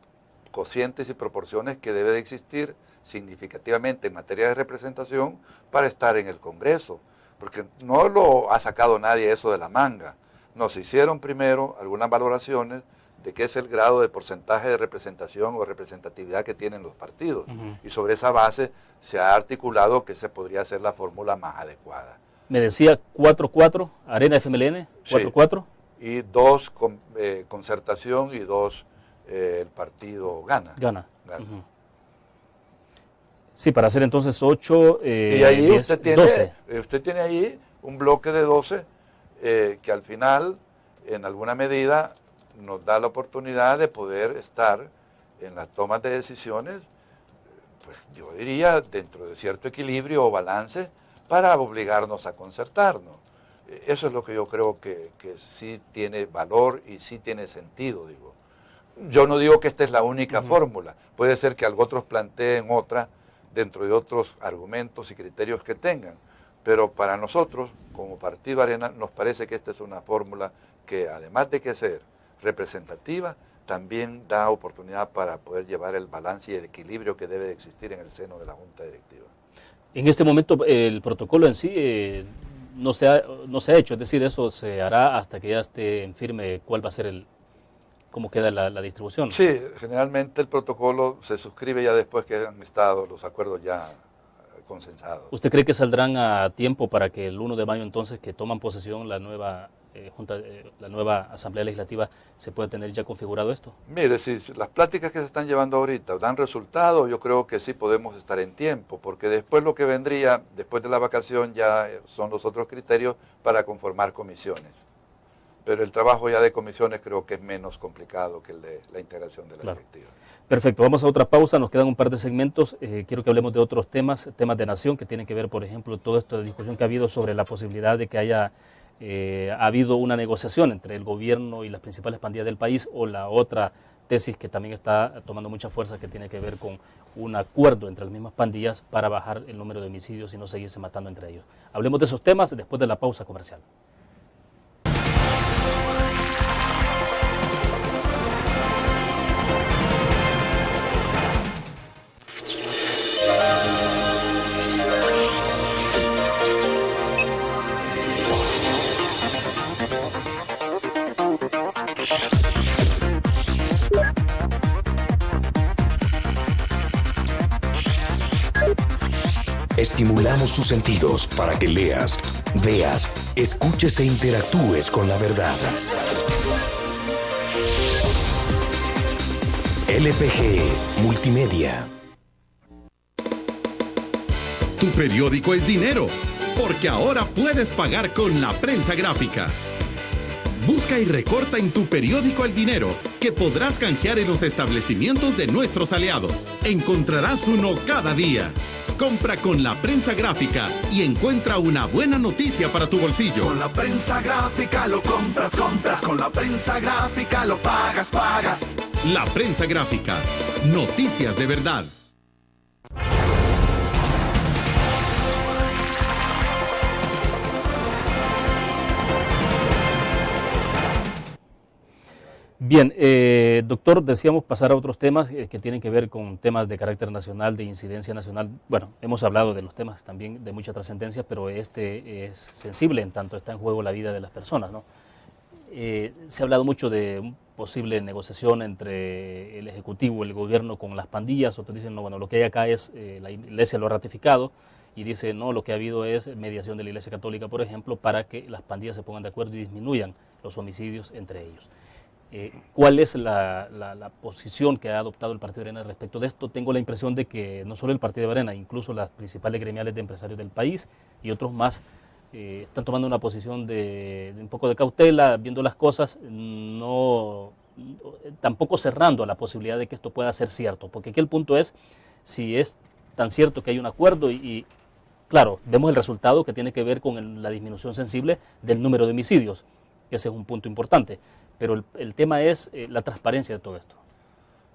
cocientes y proporciones que debe de existir significativamente en materia de representación para estar en el Congreso, porque no lo ha sacado nadie eso de la manga. Nos hicieron primero algunas valoraciones de qué es el grado de porcentaje de representación o representatividad que tienen los partidos, y sobre esa base se ha articulado que esa podría ser la fórmula más adecuada. Me decía 4-4, Arena FMLN, 4-4. Sí. Y 2 Concertación y 2 el partido Gana. Sí, para hacer entonces 8, y ahí 10, usted tiene, 12. Usted tiene ahí un bloque de 12 que al final, en alguna medida, nos da la oportunidad de poder estar en las tomas de decisiones, pues yo diría, dentro de cierto equilibrio o balance, para obligarnos a concertarnos. Eso es lo que yo creo que sí tiene valor y sí tiene sentido, digo. Yo no digo que esta es la única fórmula, puede ser que otros planteen otra dentro de otros argumentos y criterios que tengan, pero para nosotros, como Partido Arena, nos parece que esta es una fórmula que, además de que ser representativa, también da oportunidad para poder llevar el balance y el equilibrio que debe de existir en el seno de la Junta Directiva. En este momento el protocolo en sí no se ha hecho, es decir, eso se hará hasta que ya esté en firme cuál va a ser cómo queda la distribución. Sí, generalmente el protocolo se suscribe ya después que han estado los acuerdos ya consensados. ¿Usted cree que saldrán a tiempo para que el 1 de mayo entonces que toman posesión la nueva la nueva Asamblea Legislativa se pueda tener ya configurado esto? Mire, si las pláticas que se están llevando ahorita dan resultado, yo creo que sí podemos estar en tiempo, porque después lo que vendría, después de la vacación, ya son los otros criterios para conformar comisiones. Pero el trabajo ya de comisiones creo que es menos complicado que el de la integración de la directiva. Perfecto, vamos a otra pausa, nos quedan un par de segmentos, quiero que hablemos de otros temas de nación que tienen que ver, por ejemplo, todo esto de discusión que ha habido sobre la posibilidad de que ha habido una negociación entre el gobierno y las principales pandillas del país, o la otra tesis que también está tomando mucha fuerza que tiene que ver con un acuerdo entre las mismas pandillas para bajar el número de homicidios y no seguirse matando entre ellos. Hablemos de esos temas después de la pausa comercial. Estimulamos tus sentidos para que leas, veas, escuches e interactúes con la verdad. LPG Multimedia. Tu periódico es dinero, porque ahora puedes pagar con la prensa gráfica. Busca y recorta en tu periódico el dinero que podrás canjear en los establecimientos de nuestros aliados. Encontrarás uno cada día. Compra con la prensa gráfica y encuentra una buena noticia para tu bolsillo. Con la prensa gráfica lo compras. Con la prensa gráfica lo pagas. La prensa gráfica. Noticias de verdad. Bien, doctor, decíamos pasar a otros temas que tienen que ver con temas de carácter nacional, de incidencia nacional. Bueno, hemos hablado de los temas también de mucha trascendencia, pero este es sensible en tanto está en juego la vida de las personas, ¿no? Se ha hablado mucho de una posible negociación entre el Ejecutivo, el Gobierno con las pandillas. Otros dicen, no, bueno, lo que hay acá es, la Iglesia lo ha ratificado, y dice, no, lo que ha habido es mediación de la Iglesia Católica, por ejemplo, para que las pandillas se pongan de acuerdo y disminuyan los homicidios entre ellos. ¿Cuál es la posición que ha adoptado el Partido de Arena respecto de esto? Tengo la impresión de que no solo el Partido de Arena, incluso las principales gremiales de empresarios del país y otros más están tomando una posición de un poco de cautela, viendo las cosas, tampoco cerrando a la posibilidad de que esto pueda ser cierto, porque aquí el punto es si es tan cierto que hay un acuerdo y claro, vemos el resultado que tiene que ver con la disminución sensible del número de homicidios, que ese es un punto importante. Pero el tema es la transparencia de todo esto.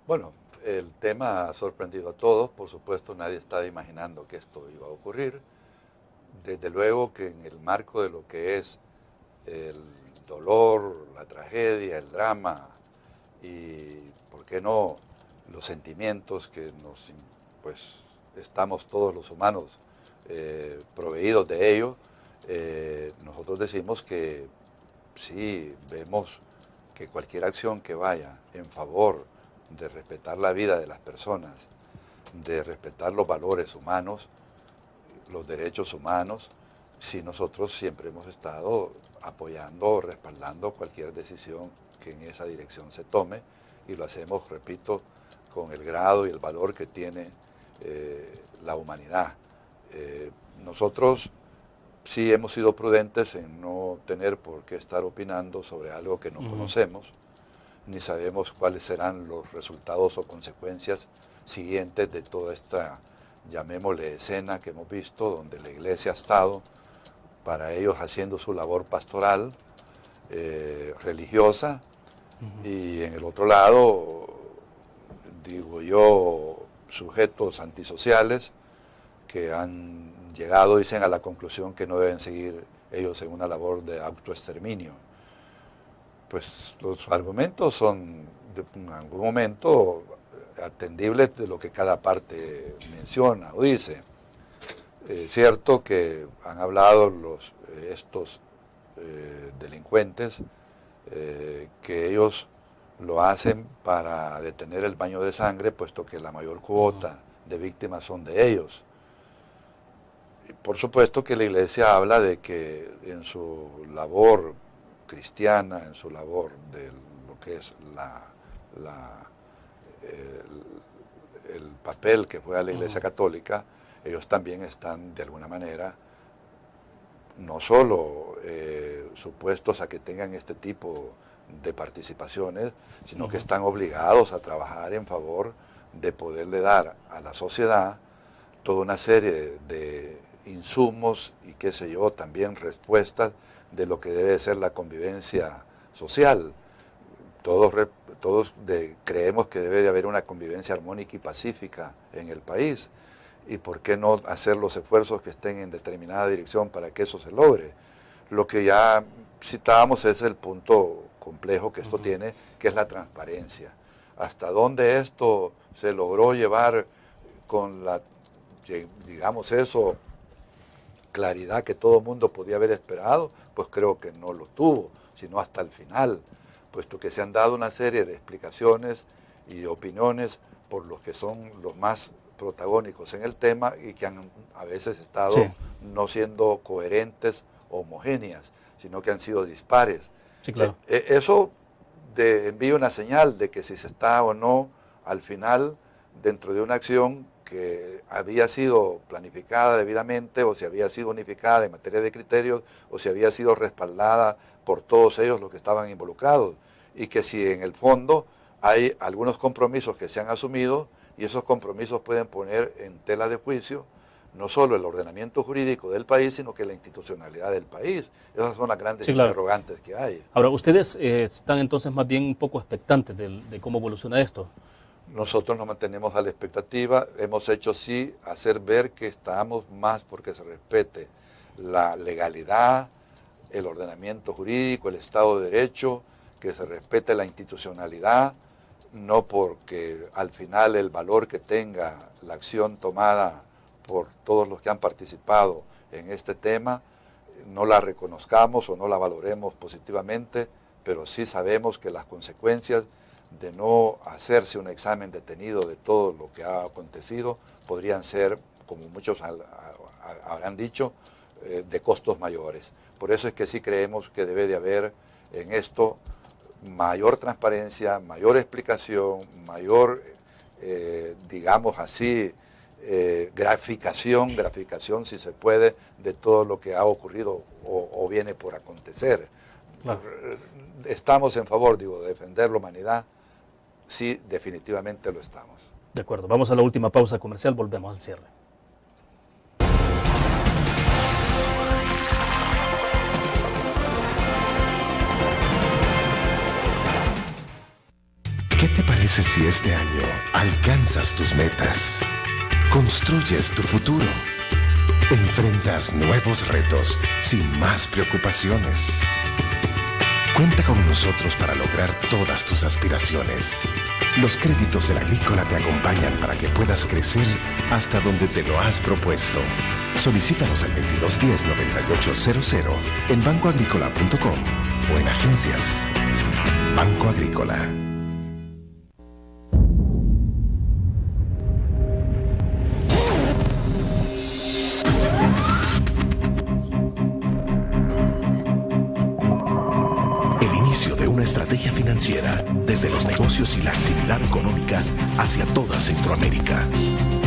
Bueno, el tema ha sorprendido a todos, por supuesto nadie estaba imaginando que esto iba a ocurrir. Desde luego que en el marco de lo que es el dolor, la tragedia, el drama y, ¿por qué no?, los sentimientos que pues estamos todos los humanos proveídos de ello, nosotros decimos que sí, vemos que cualquier acción que vaya en favor de respetar la vida de las personas, de respetar los valores humanos, los derechos humanos, sí, nosotros siempre hemos estado apoyando o respaldando cualquier decisión que en esa dirección se tome, y lo hacemos, repito, con el grado y el valor que tiene la humanidad. Nosotros sí hemos sido prudentes en no tener por qué estar opinando sobre algo que no conocemos, ni sabemos cuáles serán los resultados o consecuencias siguientes de toda esta, llamémosle, escena que hemos visto, donde la Iglesia ha estado para ellos haciendo su labor pastoral, religiosa, y en el otro lado, digo yo, sujetos antisociales que han llegado, dicen, a la conclusión que no deben seguir ellos en una labor de autoexterminio. Pues los argumentos son en algún momento atendibles de lo que cada parte menciona o dice. Es cierto que han hablado estos delincuentes que ellos lo hacen para detener el baño de sangre, puesto que la mayor cuota de víctimas son de ellos. Y por supuesto que la Iglesia habla de que en su labor cristiana, en su labor de lo que es el papel que juega la Iglesia Católica, ellos también están de alguna manera no solo supuestos a que tengan este tipo de participaciones, sino que están obligados a trabajar en favor de poderle dar a la sociedad toda una serie de insumos y qué sé yo, también respuestas de lo que debe ser la convivencia social. Todos creemos que debe de haber una convivencia armónica y pacífica en el país. ¿Y por qué no hacer los esfuerzos que estén en determinada dirección para que eso se logre? Lo que ya citábamos es el punto complejo que esto tiene, que es la transparencia. Hasta dónde esto se logró llevar con la, digamos eso, claridad que todo el mundo podía haber esperado, pues creo que no lo tuvo, sino hasta el final, puesto que se han dado una serie de explicaciones y opiniones por los que son los más protagónicos en el tema y que han a veces estado no siendo coherentes o homogéneas, sino que han sido dispares. Sí, claro. Eso envía una señal de que si se está o no al final dentro de una acción que había sido planificada debidamente, o si había sido unificada en materia de criterios, o si había sido respaldada por todos ellos los que estaban involucrados, y que si en el fondo hay algunos compromisos que se han asumido, y esos compromisos pueden poner en tela de juicio no solo el ordenamiento jurídico del país, sino que la institucionalidad del país. Esas son las grandes interrogantes que hay. Ahora, ustedes están entonces más bien un poco expectantes de cómo evoluciona esto. Nosotros nos mantenemos a la expectativa, hemos hecho sí hacer ver que estamos más porque se respete la legalidad, el ordenamiento jurídico, el Estado de Derecho, que se respete la institucionalidad, no porque al final el valor que tenga la acción tomada por todos los que han participado en este tema, no la reconozcamos o no la valoremos positivamente, pero sí sabemos que las consecuencias de no hacerse un examen detenido de todo lo que ha acontecido podrían ser, como muchos habrán dicho, de costos mayores. Por eso es que sí creemos que debe de haber en esto mayor transparencia, mayor explicación, mayor, digamos así, graficación si se puede, de todo lo que ha ocurrido o viene por acontecer. Claro. Estamos en favor, de defender la humanidad. Sí, definitivamente lo estamos. De acuerdo, vamos a la última pausa comercial, volvemos al cierre. ¿Qué te parece si este año alcanzas tus metas? Construyes tu futuro. Enfrentas nuevos retos sin más preocupaciones. Cuenta con nosotros para lograr todas tus aspiraciones. Los créditos del Agrícola te acompañan para que puedas crecer hasta donde te lo has propuesto. Solicítalos al 2210-9800 en bancoagricola.com o en agencias. Banco Agrícola. Estrategia financiera desde los negocios y la actividad económica hacia toda Centroamérica.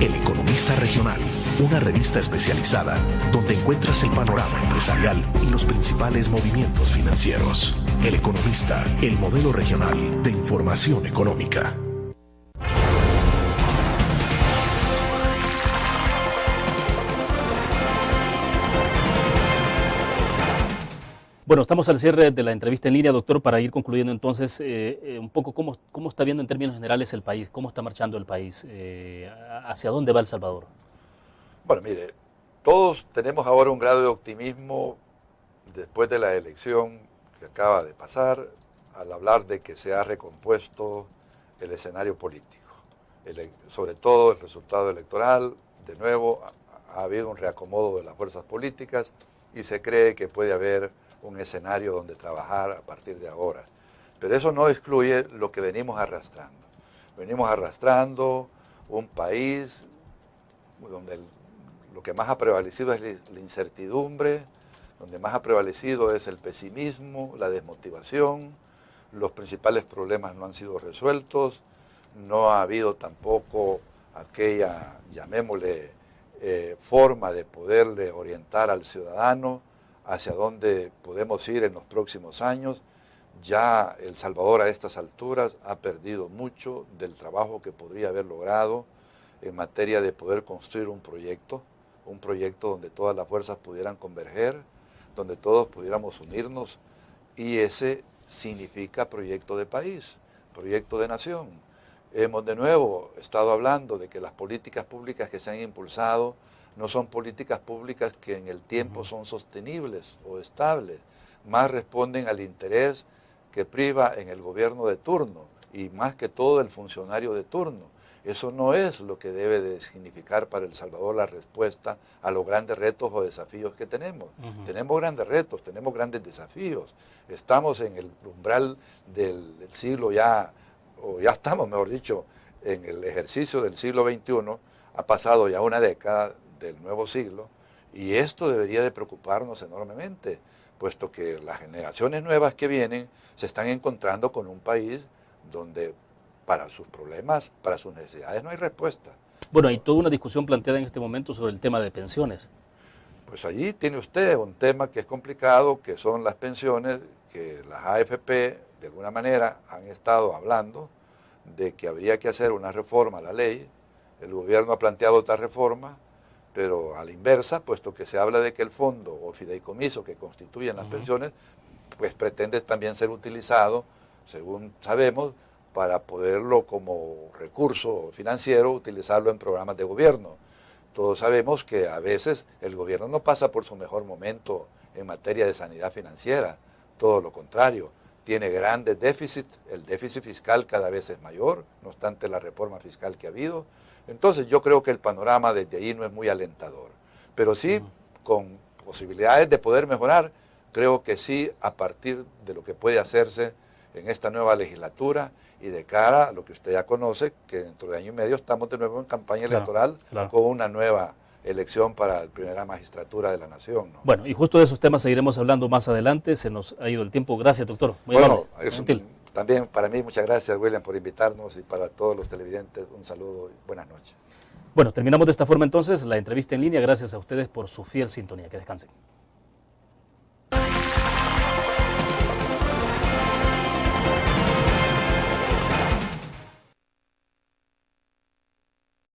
El Economista Regional, una revista especializada donde encuentras el panorama empresarial y los principales movimientos financieros. El Economista, el modelo regional de información económica. Bueno, estamos al cierre de la entrevista en línea, doctor, para ir concluyendo entonces un poco cómo está viendo en términos generales el país, cómo está marchando el país, hacia dónde va El Salvador. Bueno, mire, todos tenemos ahora un grado de optimismo después de la elección que acaba de pasar, al hablar de que se ha recompuesto el escenario político. Sobre todo el resultado electoral, de nuevo, ha habido un reacomodo de las fuerzas políticas y se cree que puede haber un escenario donde trabajar a partir de ahora. Pero eso no excluye lo que venimos arrastrando. Venimos arrastrando un país donde lo que más ha prevalecido es la incertidumbre, donde más ha prevalecido es el pesimismo, la desmotivación, los principales problemas no han sido resueltos, no ha habido tampoco aquella, llamémosle, forma de poderle orientar al ciudadano hacia dónde podemos ir en los próximos años. Ya El Salvador a estas alturas ha perdido mucho del trabajo que podría haber logrado en materia de poder construir un proyecto donde todas las fuerzas pudieran converger, donde todos pudiéramos unirnos, y ese significa proyecto de país, proyecto de nación. Hemos de nuevo estado hablando de que las políticas públicas que se han impulsado no son políticas públicas que en el tiempo son sostenibles o estables, más responden al interés que priva en el gobierno de turno y más que todo el funcionario de turno. Eso no es lo que debe de significar para El Salvador la respuesta a los grandes retos o desafíos que tenemos. Tenemos grandes retos, tenemos grandes desafíos. Estamos en el umbral del siglo ya estamos, mejor dicho, en el ejercicio del siglo XXI, ha pasado ya una década del nuevo siglo, y esto debería de preocuparnos enormemente, puesto que las generaciones nuevas que vienen se están encontrando con un país donde para sus problemas, para sus necesidades no hay respuesta. Bueno, hay toda una discusión planteada en este momento sobre el tema de pensiones. Pues allí tiene usted un tema que es complicado, que son las pensiones, que las AFP de alguna manera han estado hablando de que habría que hacer una reforma a la ley. El gobierno ha planteado otra reforma, pero a la inversa, puesto que se habla de que el fondo o fideicomiso que constituyen las pensiones, pues pretende también ser utilizado, según sabemos, para poderlo como recurso financiero, utilizarlo en programas de gobierno. Todos sabemos que a veces el gobierno no pasa por su mejor momento en materia de sanidad financiera, todo lo contrario, tiene grandes déficits, el déficit fiscal cada vez es mayor, no obstante la reforma fiscal que ha habido. Entonces yo creo que el panorama desde allí no es muy alentador, pero sí con posibilidades de poder mejorar, creo que sí a partir de lo que puede hacerse en esta nueva legislatura y de cara a lo que usted ya conoce, que dentro de año y medio estamos de nuevo en campaña electoral con una nueva elección para la primera magistratura de la nación, ¿no? Bueno, y justo de esos temas seguiremos hablando más adelante, se nos ha ido el tiempo. Gracias, doctor. Muy amable. También para mí muchas gracias, William, por invitarnos, y para todos los televidentes un saludo y buenas noches. Bueno, terminamos de esta forma entonces la entrevista en línea. Gracias a ustedes por su fiel sintonía. Que descansen.